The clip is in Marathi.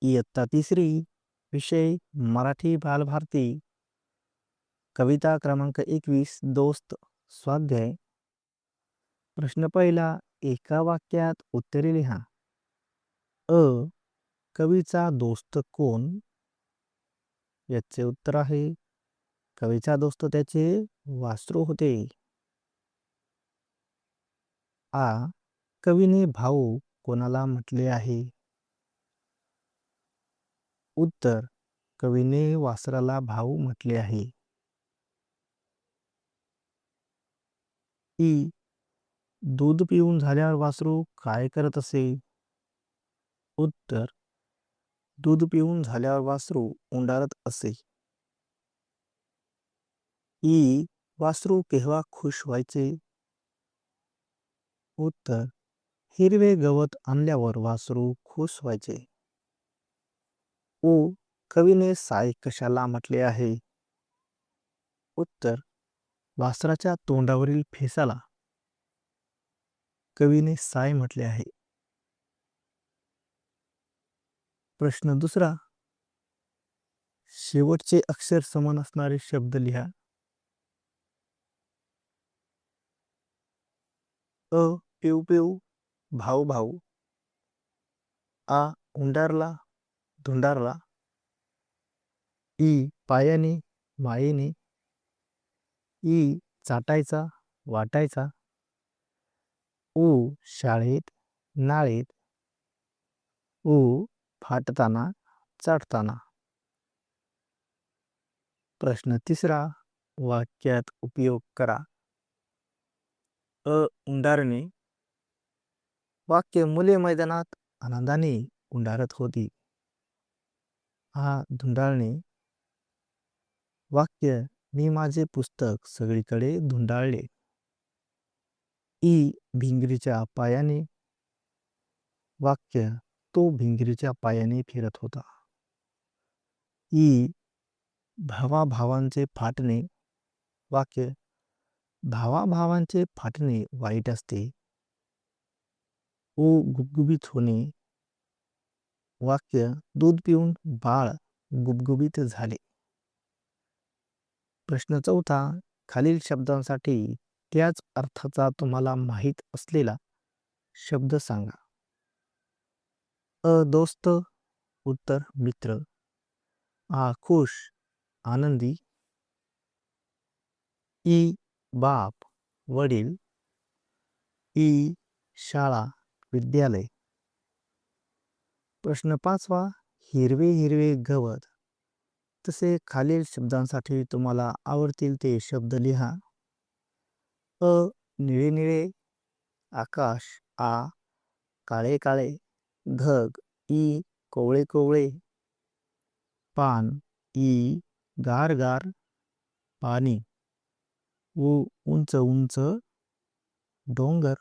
इयत्ता तिसरी, विषय मराठी बालभारती, कविता क्रमांक 21, दोस्त, स्वाध्याय. प्रश्न पहिला, एका वाक्यात उत्तरे लिहा. अ. कवीचा दोस्त कोण? याचे उत्तर आहे, कवीचा दोस्त त्याचे वासरू होते. आ. कवीने भाऊ कोणाला म्हटले आहे? उत्तर, कवीने वासराला भाऊ म्हटले आहे. ई. दूध पिऊन झाल्यावर वासरू काय करत असे? उत्तर, दूध पिऊन झाल्यावर वासरू उंडारत असे. ई. वासरू केव्हा खुश व्हायचे? उत्तर, हिरवे गवत आणल्यावर वासरू खुश व्हायचे. उ. कवीने साय कशाला म्हटले आहे? उत्तर, वासराच्या तोंडावरील फेसाला कवीने साय म्हटले आहे. प्रश्न दुसरा, शेवटचे अक्षर समान असणारे शब्द लिहा. अ. पिऊ पिऊ, भाऊ भाऊ. आ. उंडारला, धुंडारला. ई. पायाने, मायेने. ई. चाटायचा, वाटायचा. उ. शाळेत, नाळेत. उ. फाटताना, चाटताना. प्रश्न तिसरा, वाक्यात उपयोग करा. अ. उंडारणे. वाक्य, मुले मैदानात आनंदाने उंडारत होती. आ. धुंडाळणे. वाक्य, मी माझे पुस्तक सगळीकडे धुंडाळले. ई. भिंगरीच्या पायाने. वाक्य, तो भिंगरीच्या पायाने फिरत होता. ई. भावाभावांचे फाटणे. वाक्य, भावाभावांचे फाटणे वाईट असते. उ. गुबगुबीत होणे. वाक्य, दूध पिऊन बाळ गुबगुबीत झाले. प्रश्न चौथा, खालील शब्दांसाठी त्याच अर्थाचा तुम्हाला माहीत असलेला शब्द सांगा. अ. दोस्त. उत्तर, मित्र. आ. खुश, आनंदी. ई. बाप, वडील. ई. शाळा, विद्यालय. प्रश्न पाचवा, हिरवे हिरवे गवत. तसे खालील शब्दांसाठी तुम्हाला आवडतील ते शब्द लिहा. अ. निळे निळे, आकाश. आ. काळे काळे, ढग. ई. कोवळे कोवळे, पान. ई. गार गार, पाणी. उ. उंच उंच, डोंगर.